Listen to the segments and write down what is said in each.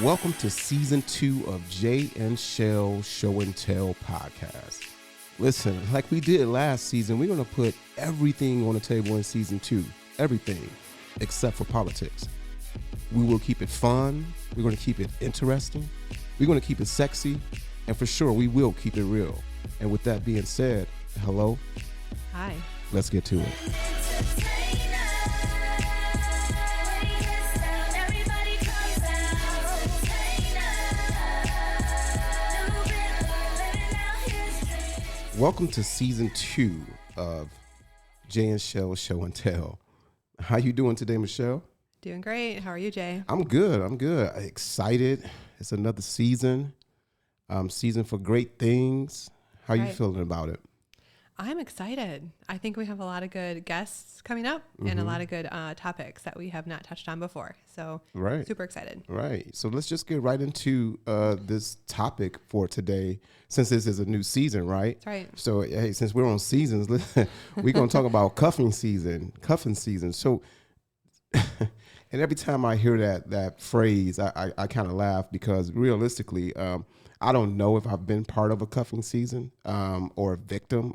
Welcome to season 2 of Jay and Chelle Show and Tell podcast. Listen, like we did last season, we're going to put everything on the table in season 2. Everything except for politics. We will keep it fun. We're going to keep it interesting. We're going to keep it sexy. And for sure, we will keep it real. And with that being said, hello. Hi. Let's get to it. Welcome to season 2 of Jay and Chelle Show and Tell. How you doing today, Michelle? Doing great. How are you, Jay? I'm good. Excited. It's another season. Season for great things. How you feeling about it? I'm excited. I think we have a lot of good guests coming up and a lot of good topics that we have not touched on before. So super excited. Right. So let's just get right into this topic for today, since this is a new season, right? That's right. So, hey, since we're on seasons, we're going to talk about cuffing season. So, and every time I hear that phrase, I kind of laugh because realistically, I don't know if I've been part of a cuffing season or a victim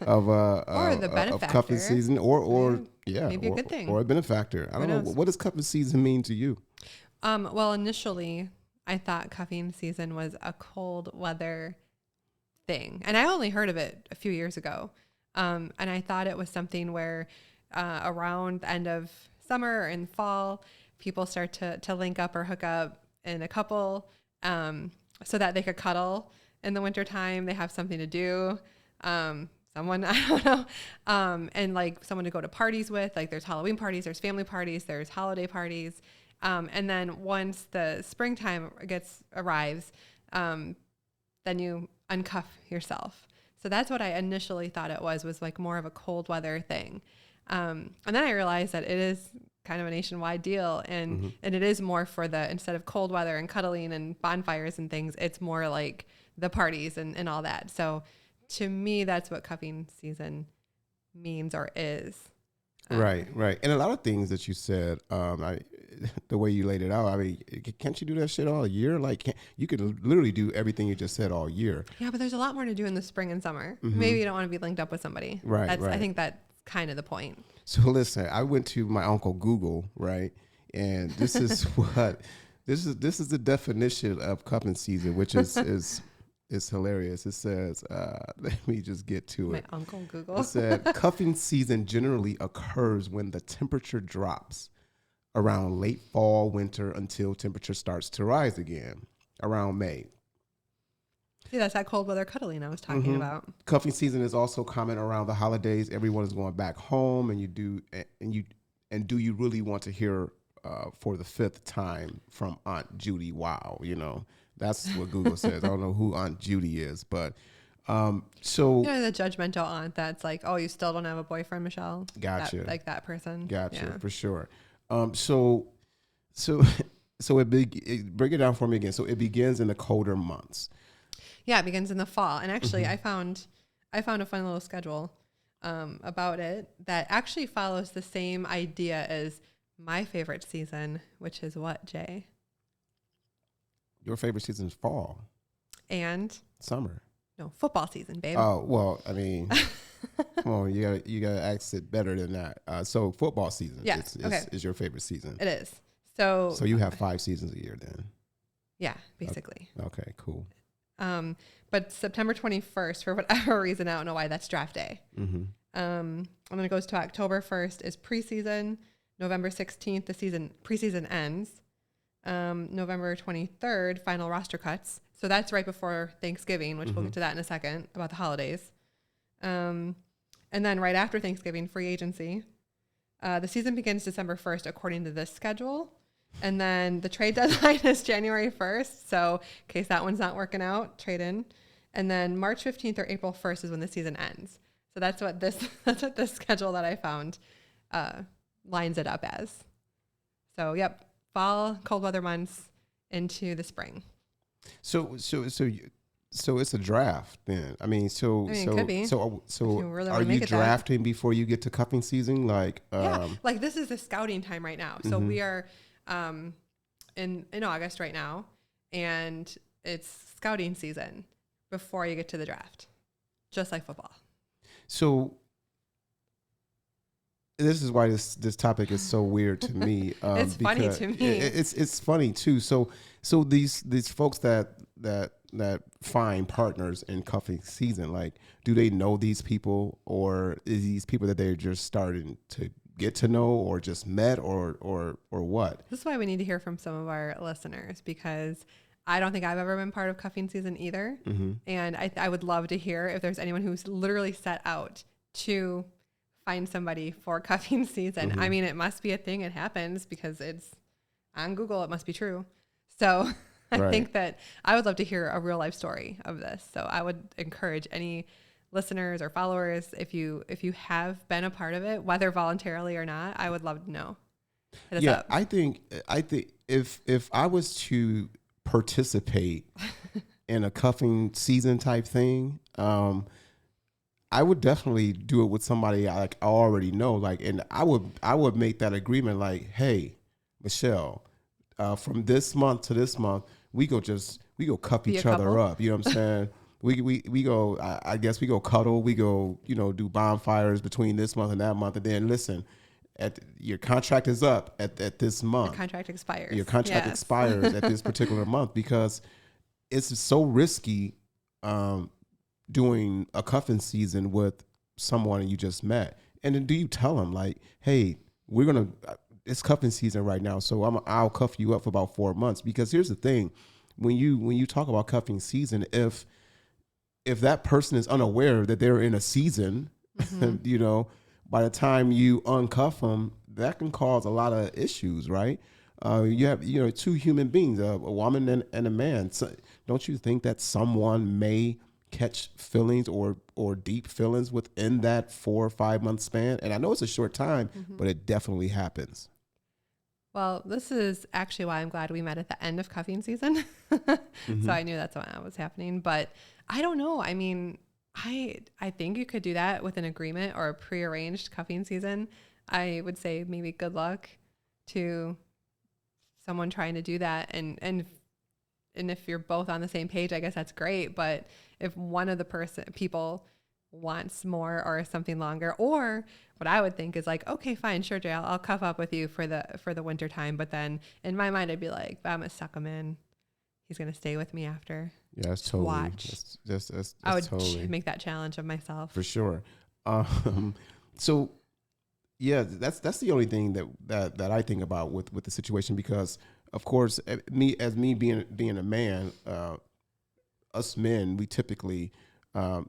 of cuffing season or maybe a good thing or a benefactor. I don't know. What does cuffing season mean to you? Well, initially I thought cuffing season was a cold weather thing, and I only heard of it a few years ago. And I thought it was something where around the end of summer or in fall, people start to link up or hook up in a couple. So that they could cuddle in the wintertime. They have something to do. Someone, I don't know. And like someone to go to parties with, like there's Halloween parties, there's family parties, there's holiday parties. And then once the springtime arrives, then you uncuff yourself. So that's what I initially thought it was like more of a cold weather thing. And then I realized that it is kind of a nationwide deal. And it is more for instead of cold weather and cuddling and bonfires and things, it's more like the parties and all that. So to me, that's what cuffing season means or is. Right. And a lot of things that you said, the way you laid it out, I mean, can't you do that shit all year? Like you could literally do everything you just said all year. Yeah, but there's a lot more to do in the spring and summer. Maybe you don't want to be linked up with somebody. Right. I think that's kind of the point. So listen, I went to my uncle Google, right? And this is this is the definition of cuffing season, which is hilarious. It says, let me just get to it. My uncle Google. It said cuffing season generally occurs when the temperature drops around late fall, winter until temperature starts to rise again around May. See, that's that cold weather cuddling I was talking about. Cuffing season is also common around the holidays. Everyone is going back home, and do you really want to hear for the 5th time from Aunt Judy? Wow, that's what Google says. I don't know who Aunt Judy is, but so the judgmental aunt that's like, oh, you still don't have a boyfriend, Michelle? Gotcha. Like that person. Gotcha, for sure. So break it down for me again. So it begins in the colder months. Yeah, it begins in the fall. And actually, I found a fun little schedule about it that actually follows the same idea as my favorite season, which is what, Jay? Your favorite season is fall. And? Summer. No, football season, babe. Oh, well, I mean, come on, you gotta ask it better than that. So football season is your favorite season. It is. So you have 5 seasons a year then? Yeah, basically. Okay, cool. But September 21st, for whatever reason, I don't know why, that's draft day. And then it goes to October 1st is preseason. November 16th, preseason ends. November 23rd, final roster cuts. So that's right before Thanksgiving, which we'll get to that in a second about the holidays. And then right after Thanksgiving, free agency. The season begins December 1st, according to this schedule. And then the trade deadline is January 1st. So in case that one's not working out, trade in. And then March 15th or April 1st is when the season ends. So that's what this schedule that I found lines it up as. So, yep, fall, cold weather months into the spring. So it's a draft then. I mean, it could be. So really are you drafting before you get to cuffing season? Like, like this is the scouting time right now. So we are in August right now, and it's scouting season before you get to the draft, just like football. So this is why this topic is so weird to me. It's funny to me. It's funny too. So these folks that find partners in cuffing season, like, do they know these people, or is these people that they're just starting to get to know, or just met, or what? This is why we need to hear from some of our listeners, because I don't think I've ever been part of cuffing season either. Mm-hmm. And I would love to hear if there's anyone who's literally set out to find somebody for cuffing season. Mm-hmm. I mean, it must be a thing. It happens because it's on Google. It must be true. So I think that I would love to hear a real life story of this. So I would encourage any listeners or followers, if you have been a part of it, whether voluntarily or not, I would love to know. Yeah, I think if I was to participate in a cuffing season type thing, I would definitely do it with somebody I already know. Like, and I would make that agreement, like, hey, Michelle, from this month to this month, we go cuff each other up. You know what I'm saying? We go, I guess we go cuddle. We go, do bonfires between this month and that month. And then listen, your contract is up at this month. Your contract expires. Your contract expires at this particular month, because it's so risky doing a cuffing season with someone you just met. And then do you tell them, like, hey, it's cuffing season right now, so I'll cuff you up for about 4 months? Because here's the thing, when you talk about cuffing season, if that person is unaware that they're in a season, mm-hmm. By the time you uncuff them, that can cause a lot of issues, right? You have, two human beings, a woman and a man. So don't you think that someone may catch feelings or deep feelings within that 4 or 5 month span? And I know it's a short time, mm-hmm. but it definitely happens. Well, this is actually why I'm glad we met at the end of cuffing season. Mm-hmm. So I knew that's when that was happening, but I don't know. I mean, I think you could do that with an agreement or a prearranged cuffing season. I would say maybe good luck to someone trying to do that. And if you're both on the same page, I guess that's great. But if one of the people wants more or something longer, or what I would think is like, okay, fine, sure, Jay, I'll cuff up with you for the winter time. But then in my mind, I'd be like, I'm gonna suck him in. He's gonna stay with me after. Yeah, that's totally. Watch. That's I would totally make that challenge of myself for sure. So yeah, that's the only thing that I think about with the situation, because of course, me being a man, us men, we typically, and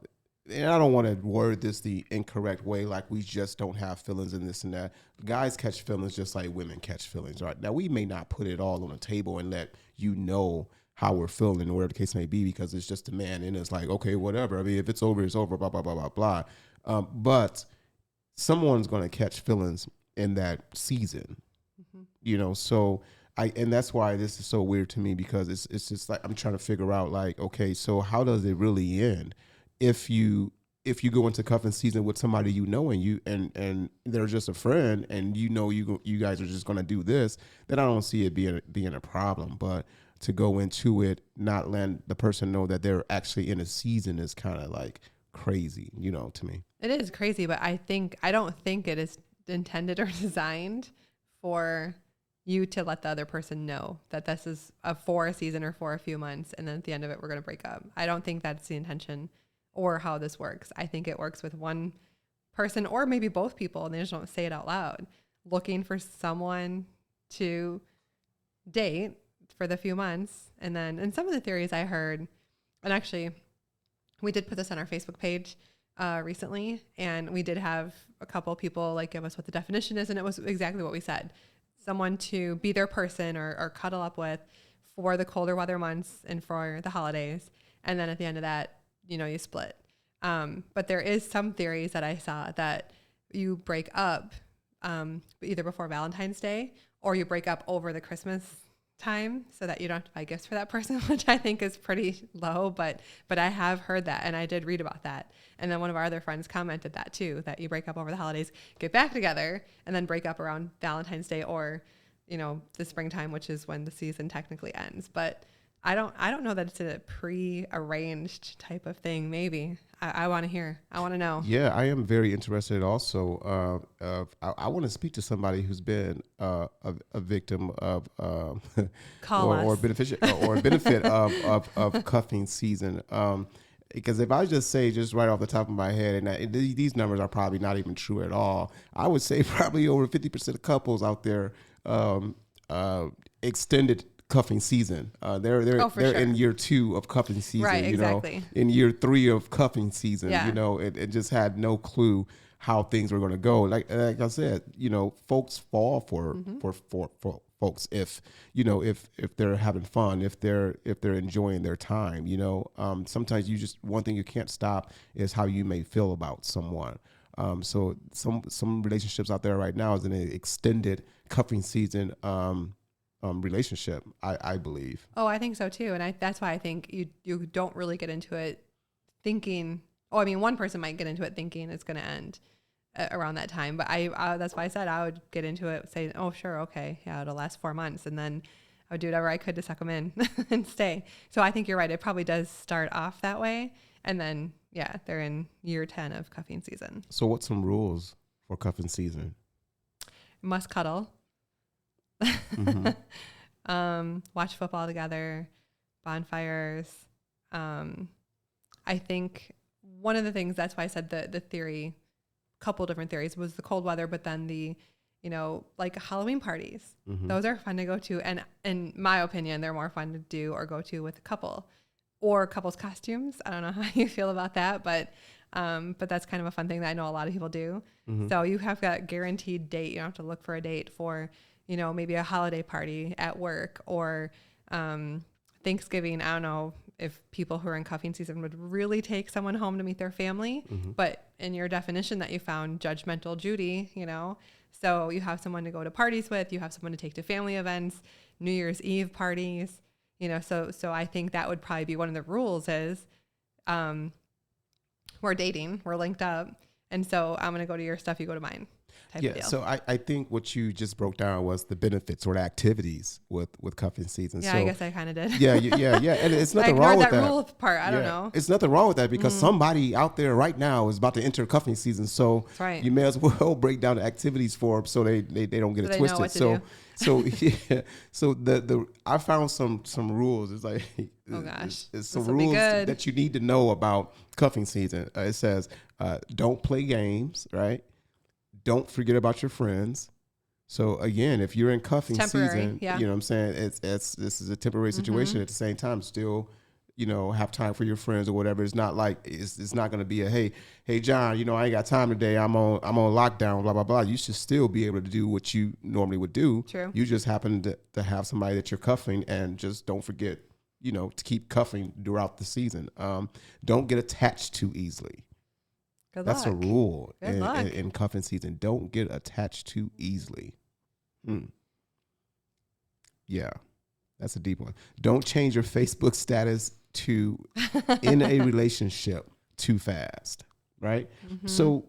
I don't want to word this the incorrect way, like we just don't have feelings and this and that. Guys catch feelings just like women catch feelings, right? Now, we may not put it all on the table and let you know how we're feeling or whatever the case may be, because it's just a man and it's like, okay, whatever. I mean, if it's over, it's over, blah, blah, blah, blah, blah. But someone's going to catch feelings in that season, mm-hmm. So and that's why this is so weird to me, because it's just like, I'm trying to figure out, like, okay, so how does it really end? If you go into cuffing season with somebody and they're just a friend, and you guys are just going to do this, then I don't see it being a problem. But to go into it, not letting the person know that they're actually in a season is kind of like crazy, to me. It is crazy, but I don't think it is intended or designed for you to let the other person know that this is for a season or for a few months, and then at the end of it, we're going to break up. I don't think that's the intention or how this works. I think it works with one person or maybe both people, and they just don't say it out loud, looking for someone to date for the few months. And some of the theories I heard, and actually we did put this on our Facebook page recently, and we did have a couple people like give us what the definition is, and it was exactly what we said. Someone to be their person or cuddle up with for the colder weather months and for the holidays. And then at the end of that, you split. But there is some theories that I saw that you break up either before Valentine's Day, or you break up over the Christmas time so that you don't have to buy gifts for that person, which I think is pretty low, but I have heard that, and I did read about that. And then one of our other friends commented that too, that you break up over the holidays, get back together, and then break up around Valentine's Day or the springtime, which is when the season technically ends. But I don't know that it's a pre-arranged type of thing. Maybe I want to hear. I want to know. Yeah, I am very interested. Also, I want to speak to somebody who's been a victim of or benefit of cuffing season. Because if I just say just right off the top of my head, and these numbers are probably not even true at all, I would say probably over 50% of couples out there extended cuffing season. They're sure. in year 2 of cuffing season, right, exactly. In year 3 of cuffing season, Yeah. it just had no clue how things were going to go. Like I said, folks fall for folks if they're having fun, if they're enjoying their time. Sometimes one thing you can't stop is how you may feel about someone. So some relationships out there right now is in an extended cuffing season relationship, I believe. Oh, I think so too. And that's why I think you don't really get into it thinking, one person might get into it thinking it's going to end around that time. But I that's why I said I would get into it saying, oh, sure. Okay. Yeah. It'll last 4 months. And then I would do whatever I could to suck them in and stay. So I think you're right. It probably does start off that way. And then, yeah, they're in year 10 of cuffing season. So what's some rules for cuffing season? Must cuddle. Mm-hmm. Watch football together, bonfires. I think one of the things, that's why I said the theory, couple different theories, was the cold weather, but then the, like Halloween parties. Mm-hmm. Those are fun to go to. And in my opinion, they're more fun to do or go to with a couple or couples costumes. I don't know how you feel about that, but that's kind of a fun thing that I know a lot of people do. Mm-hmm. So you have that guaranteed date. You don't have to look for a date for, maybe a holiday party at work or Thanksgiving. I don't know if people who are in cuffing season would really take someone home to meet their family, mm-hmm. but in your definition that you found, judgmental Judy, so you have someone to go to parties with, you have someone to take to family events, New Year's Eve parties, so I think that would probably be one of the rules is we're dating, we're linked up. And so I'm going to go to your stuff, you go to mine. Yeah, so I think what you just broke down was the benefits or the activities with cuffing season. Yeah, so, I guess I kind of did. Yeah, and it's nothing wrong with that. Rule part, I don't know. It's nothing wrong with that because somebody out there right now is about to enter cuffing season. So right. You may as well break down the activities for them so they don't get it twisted. Know what to do. So the I found some rules. It's like oh gosh, it's some rules that you need to know about cuffing season. It says don't play games, right? Don't forget about your friends. So again, if you're in cuffing season, yeah. You know what I'm saying? This is a temporary situation. At the same time, still, have time for your friends or whatever. It's not like it's not going to be a hey John, I ain't got time today. I'm on lockdown, blah blah blah. You should still be able to do what you normally would do. True. You just happen to have somebody that you're cuffing, and just don't forget, to keep cuffing throughout the season. Don't get attached too easily. That's a rule in cuffing season. Don't get attached too easily. Yeah, that's a deep one. Don't change your Facebook status to in a relationship too fast, right? Mm-hmm. So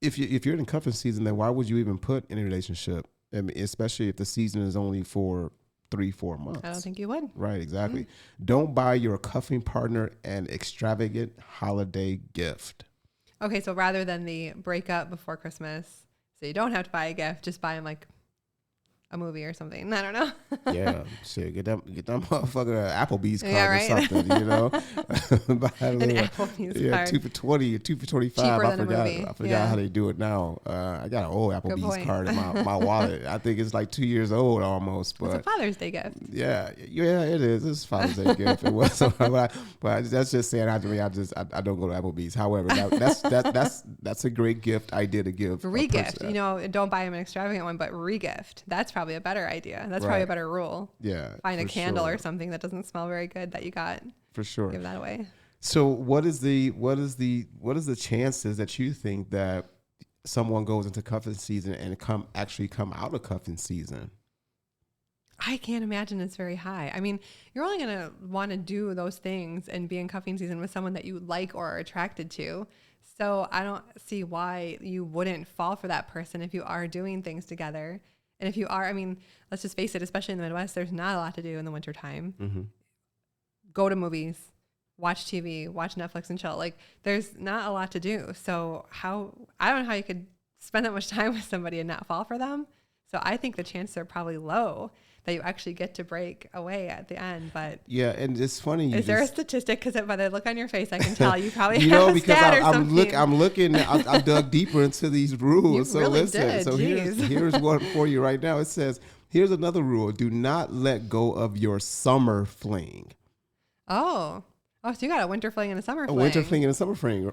if you're in cuffing season, then why would you even put in a relationship? I mean, especially if the season is only for 3-4 months. I don't think you would. Right, exactly. Mm-hmm. Don't buy your cuffing partner an extravagant holiday gift. Okay, so rather than the breakup before Christmas, so you don't have to buy a gift, just buy him like a movie or something. I don't know. Yeah, shit. Get that motherfucker Applebee's card right? or something, An Applebee's card. 2 for $20 or 2 for $25. Cheaper I than forgot. A movie. I forgot how they do it now. I got an old Applebee's card in my wallet. I think it's like 2 years old almost. But it's a Father's Day gift. Yeah, it is. It's a Father's Day gift. It was, but that's just saying. I don't go to Applebee's. However, that's a great gift idea to give. Regift. Don't buy him an extravagant one, but regift. That's probably a better idea. That's probably a better rule. Yeah. Find a candle or something that doesn't smell very good that you got. For sure. Give that away. So what is the chances that you think that someone goes into cuffing season and come out of cuffing season? I can't imagine it's very high. I mean, you're only going to want to do those things and be in cuffing season with someone that you like or are attracted to. So I don't see why you wouldn't fall for that person if you are doing things together. And if you are, I mean, let's just face it, especially in the Midwest, there's not a lot to do in the wintertime. Mm-hmm. Go to movies, watch TV, watch Netflix and chill. Like there's not a lot to do. So I don't know how you could spend that much time with somebody and not fall for them. So I think the chances are probably low that you actually get to break away at the end. But yeah, and it's funny. Is there a statistic? Because by the look on your face, I can tell you probably you have know, a because stat or I'm something. looking. I dug deeper into these rules. You So really listen. did. So here's one for you right now. It says, here's another rule: do not let go of your summer fling. Oh, so you got a winter fling and a summer fling. A winter fling and a summer fling,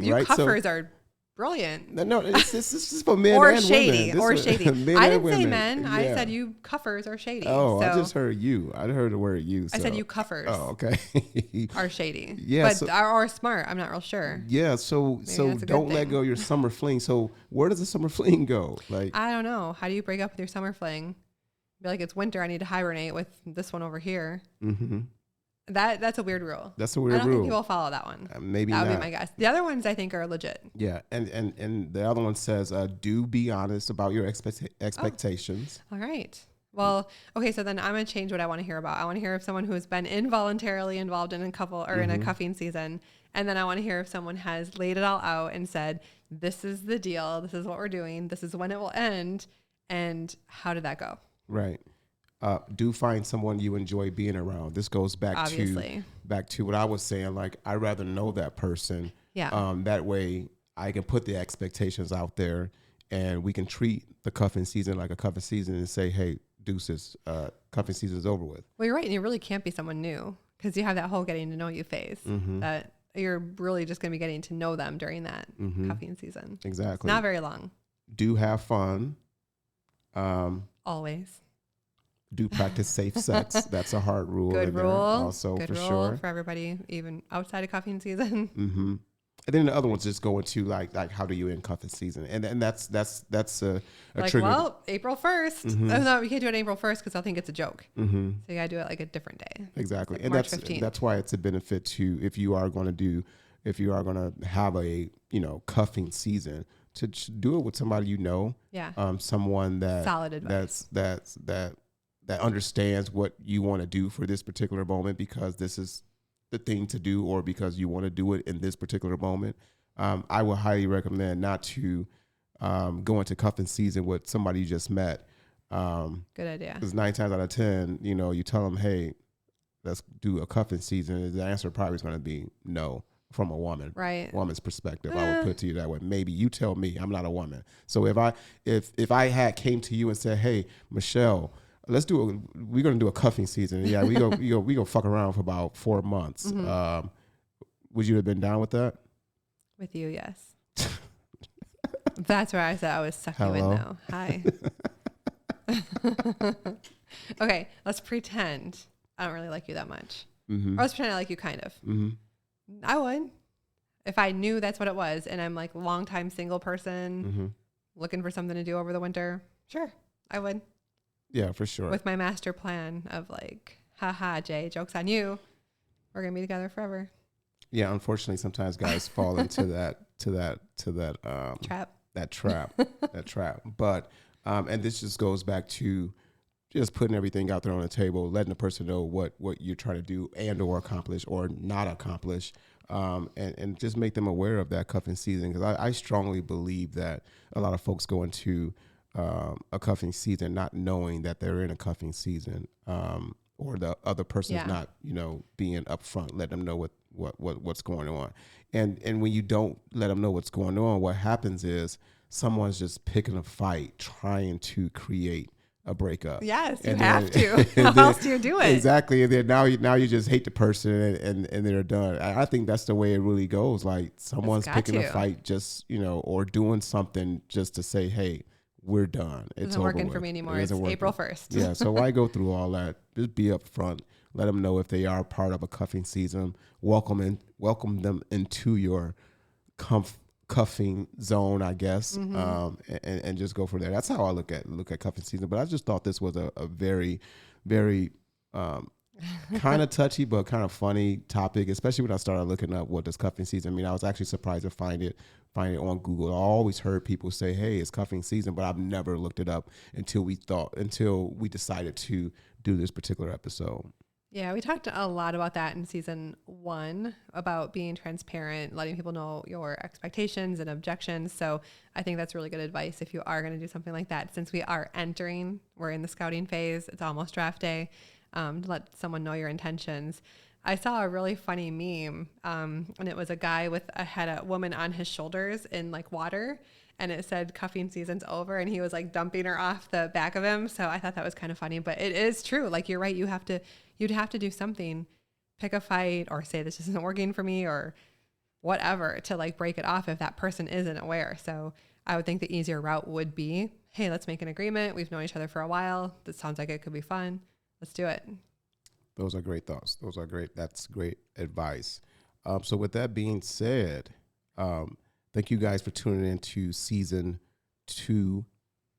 You right? cuffers are brilliant. No, it's just for men or and shady, women. or shady. Men I and didn't say women. men. Yeah. I said you cuffers are shady. Oh, so I just heard you. I heard the word you. So. I said you cuffers. Oh, okay. Are shady. Yeah, but are smart. I'm not real sure. Yeah, so don't let go of your summer fling. So where does the summer fling go? Like I don't know. How do you break up with your summer fling? Be like, it's winter. I need to hibernate with this one over here. Mm-hmm. That's a weird rule. That's a weird rule. I don't rule. think people follow that one. Maybe that would not. be my guess. The other ones I think are legit. Yeah, and the other one says, do be honest about your expectations. All right. Well, okay. So then I'm gonna change what I want to hear about. I want to hear of someone who has been involuntarily involved in a couple or in a cuffing season, and then I want to hear if someone has laid it all out and said, "This is the deal. This is what we're doing. This is when it will end." And how did that go? Right. Do find someone you enjoy being around. This goes back to what I was saying. Like, I'd rather know that person. Yeah. That way I can put the expectations out there and we can treat the cuffing season like a cuffing season and say, hey, deuces, cuffing season is over with. Well, you're right. And you really can't be someone new because you have that whole getting to know you phase that you're really just going to be getting to know them during that cuffing season. Exactly. It's not very long. Do have fun. Always. Do practice safe sex. That's a hard rule. Good rule. Also, good for rule sure. For everybody, even outside of cuffing season. Mm-hmm. And then the other ones just go into like how do you end cuffing season, and that's a like, trigger. Well, April 1st. Oh, no, we can't do it April 1st because I'll think it's a joke. Mm-hmm. So you gotta do it like a different day. Exactly, like and March 15th. That's why it's a benefit to if you are going to have a cuffing season to do it with somebody someone that solid advice. that understands what you want to do for this particular moment because this is the thing to do or because you want to do it in this particular moment. I would highly recommend not to go into cuffing season with somebody you just met. Good idea. Because 9 times out of 10, you tell them, hey, let's do a cuffing season. The answer probably is going to be no from a woman. Right. Woman's perspective. I would put it to you that way. Maybe you tell me. I'm not a woman. So if I had came to you and said, hey, Michelle, we're going to do a cuffing season. Yeah, we go fuck around for about 4 months. Mm-hmm. Would you have been down with that? With you, yes. That's where I said I would suck you in now. Hi. Okay, let's pretend I don't really like you that much. Mm-hmm. Or let's pretend I like you kind of. Mm-hmm. I would. If I knew that's what it was and I'm like a long-time single person looking for something to do over the winter, sure, I would. Yeah, for sure. With my master plan of like, haha, Jay, joke's on you. We're going to be together forever. Yeah, unfortunately, sometimes guys fall into that trap. That trap. But and this just goes back to just putting everything out there on the table, letting the person know what you're trying to do and or accomplish or not accomplish, and just make them aware of that cuffing season. Because I strongly believe that a lot of folks go into a cuffing season not knowing that they're in a cuffing season, or the other person's not being upfront, let them know what's going on. And when you don't let them know what's going on, what happens is someone's just picking a fight, trying to create a breakup. Yes, you have to. How else do you do it? Exactly. And then now you just hate the person and they're done. I think that's the way it really goes. Like someone's picking a fight just, or doing something just to say, hey, we're done. It's not working with. for me anymore. It's April 1st. Yeah. So why go through all that? Just be upfront. Let them know if they are part of a cuffing season. Welcome them into your cuffing zone, I guess, and just go from there. That's how I look at cuffing season. But I just thought this was a very, very kind of touchy, but kind of funny topic, especially when I started looking up what does cuffing season mean. I was actually surprised to find it on Google. I always heard people say, hey, it's cuffing season, but I've never looked it up until we decided to do this particular episode. Yeah, we talked a lot about that in season 1 about being transparent, letting people know your expectations and objections. So I think that's really good advice if you are going to do something like that. Since we're in the scouting phase, it's almost draft day, let someone know your intentions. I saw a really funny meme, and it was a guy had a woman on his shoulders in like water, and it said cuffing season's over, and he was like dumping her off the back of him. So I thought that was kind of funny, but it is true. Like, you're right. You'd have to do something, pick a fight or say this isn't working for me or whatever to like break it off if that person isn't aware. So I would think the easier route would be, hey, let's make an agreement. We've known each other for a while. This sounds like it could be fun. Let's do it. Those are great thoughts. That's great advice. So with that being said, thank you guys for tuning in to season 2,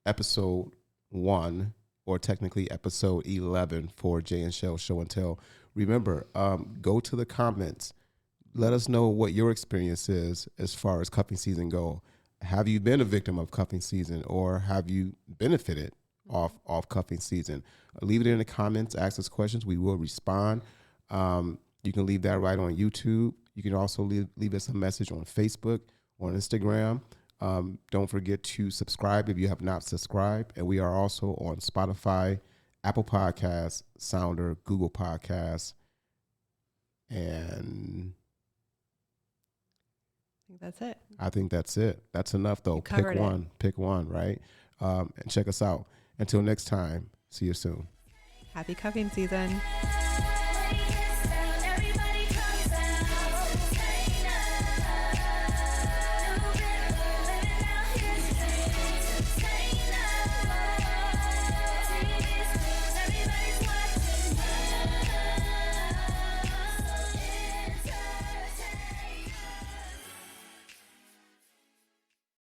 episode 1, or technically episode 11 for Jay and Chelle Show and Tell. Remember, go to the comments. Let us know what your experience is as far as cuffing season go. Have you been a victim of cuffing season, or have you benefited off cuffing season? Leave it in the comments. Ask us questions. We will respond. You can leave that right on YouTube. You can also leave us a message on Facebook, on Instagram. Don't forget to subscribe if you have not subscribed. And we are also on Spotify, Apple Podcasts, Sounder, Google Podcasts, and I think that's it. That's enough, though. Pick one, right? And check us out. Until next time, see you soon. Happy cuffing season.